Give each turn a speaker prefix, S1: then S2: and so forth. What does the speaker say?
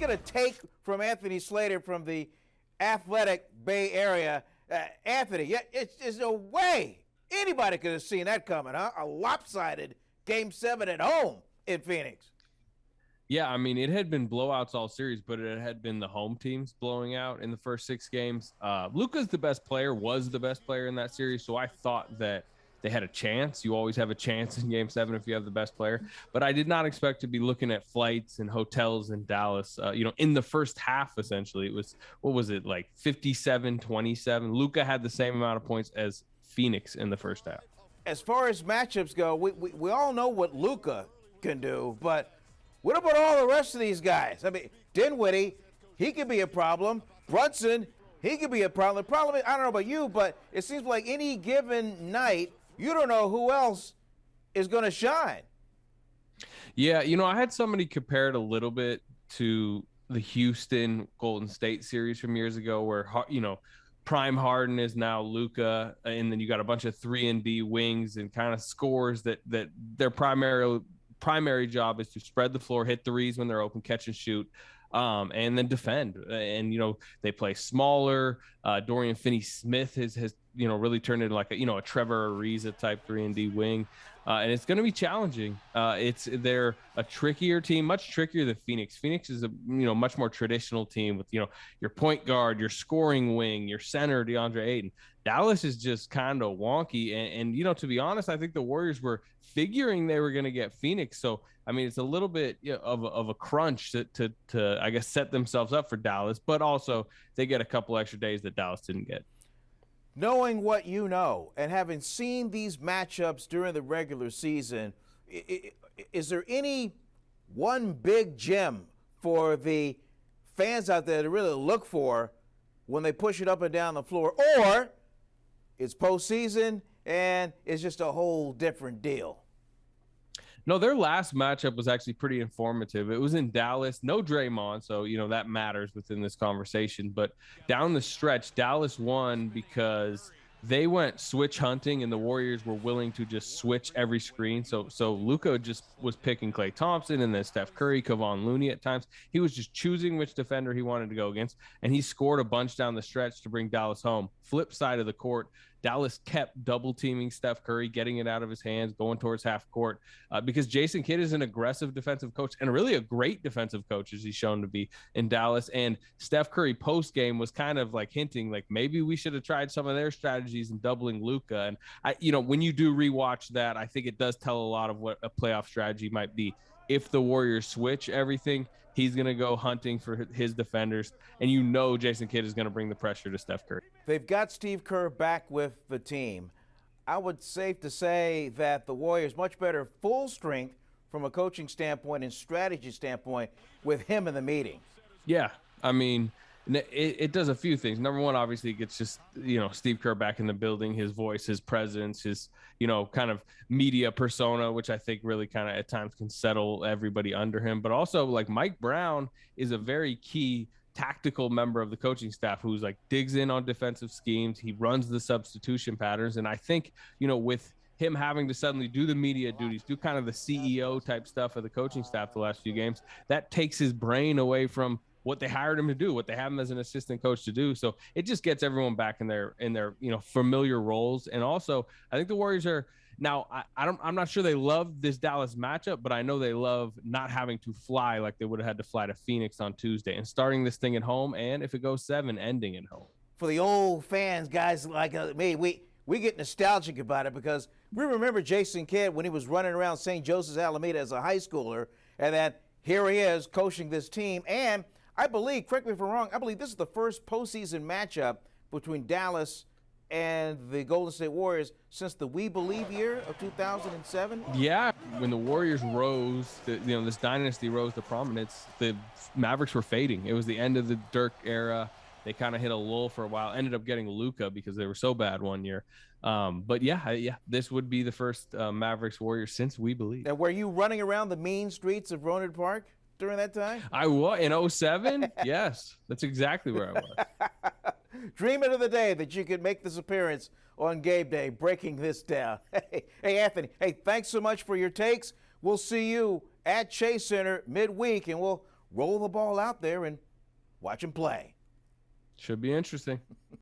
S1: get a take from Anthony Slater from the athletic Bay Area. Anthony, there's no way anybody could have seen that coming, huh? A lopsided Game 7 at home in Phoenix.
S2: Yeah, I mean, it had been blowouts all series, but it had been the home teams blowing out in the first 6 games. Luka's the best player, was the best player in that series, so I thought that they had a chance. You always have a chance in Game 7 if you have the best player. But I did not expect to be looking at flights and hotels in Dallas. In the first half, essentially, it was, what was it, like 57-27? Luka had the same amount of points as Phoenix in the first half.
S1: As far as matchups go, we all know what Luka can do, but what about all the rest of these guys? I mean, Dinwiddie, he could be a problem. Brunson, he could be a problem. The problem is, I don't know about you, but it seems like any given night, you don't know who else is going to shine.
S2: Yeah, I had somebody compare it a little bit to the Houston Golden State series from years ago where, Prime Harden is now Luka, and then you got a bunch of 3-and-D wings and kind of scores that their primary job is to spread the floor, hit threes when they're open, catch and shoot, and then defend. And, they play smaller. Dorian Finney-Smith has really turned into like a Trevor Ariza type 3-and-D wing. And it's going to be challenging. They're a trickier team, much trickier than Phoenix. Phoenix is a much more traditional team with your point guard, your scoring wing, your center DeAndre Ayton. Dallas is just kind of wonky, and to be honest, I think the Warriors were figuring they were going to get Phoenix. So I mean, it's a little bit of a crunch to I guess set themselves up for Dallas, but also they get a couple extra days that Dallas didn't get.
S1: Knowing what you know and having seen these matchups during the regular season, is there any one big gem for the fans out there to really look for when they push it up and down the floor? Or it's postseason and it's just a whole different deal?
S2: No, their last matchup was actually pretty informative. It was in Dallas, no Draymond, so that matters within this conversation. But down the stretch, Dallas won because they went switch hunting, and the Warriors were willing to just switch every screen. So Luka just was picking Klay Thompson and then Steph Curry, Kevon Looney at times. He was just choosing which defender he wanted to go against, and he scored a bunch down the stretch to bring Dallas home. Flip side of the court, Dallas kept double teaming Steph Curry, getting it out of his hands, going towards half court, because Jason Kidd is an aggressive defensive coach and really a great defensive coach, as he's shown to be in Dallas. And Steph Curry post game was kind of like hinting like maybe we should have tried some of their strategies in doubling Luka. And when you do rewatch that, I think it does tell a lot of what a playoff strategy might be. If the Warriors switch everything, he's going to go hunting for his defenders, and Jason Kidd is going to bring the pressure to Steph Curry.
S1: They've got Steve Kerr back with the team. I would safe to say that the Warriors much better full strength from a coaching standpoint and strategy standpoint with him in the meeting.
S2: Yeah, I mean, it does a few things. Number one, obviously, it gets just, Steve Kerr back in the building, his voice, his presence, his, kind of media persona, which I think really kind of at times can settle everybody under him. But also, like, Mike Brown is a very key tactical member of the coaching staff who's like digs in on defensive schemes. He runs the substitution patterns. And I think, with him having to suddenly do the media duties, do kind of the CEO type stuff of the coaching staff the last few games, that takes his brain away from what they hired him to do, what they have him as an assistant coach to do. So it just gets everyone back in their familiar roles. And also, I think the Warriors are now, I'm not sure they love this Dallas matchup, but I know they love not having to fly like they would have had to fly to Phoenix on Tuesday and starting this thing at home. And if it goes 7, ending at home.
S1: For the old fans, guys like me, we get nostalgic about it because we remember Jason Kidd when he was running around St. Joseph's Alameda as a high schooler, and then here he is coaching this team. And I believe, correct me if I'm wrong, I believe this is the first postseason matchup between Dallas and the Golden State Warriors since the We Believe year of 2007.
S2: Yeah, when the Warriors rose, this dynasty rose to prominence, the Mavericks were fading. It was the end of the Dirk era. They kind of hit a lull for a while, ended up getting Luka because they were so bad one year. But yeah, this would be the first Mavericks Warriors since We Believe.
S1: Now, were you running around the mean streets of Rohnert Park during that time?
S2: I was in 07. Yes, that's exactly where I was.
S1: Dreaming of the day that you could make this appearance on game day, breaking this down. Hey, Anthony, hey, thanks so much for your takes. We'll see you at Chase Center midweek, and we'll roll the ball out there and watch him play.
S2: Should be interesting.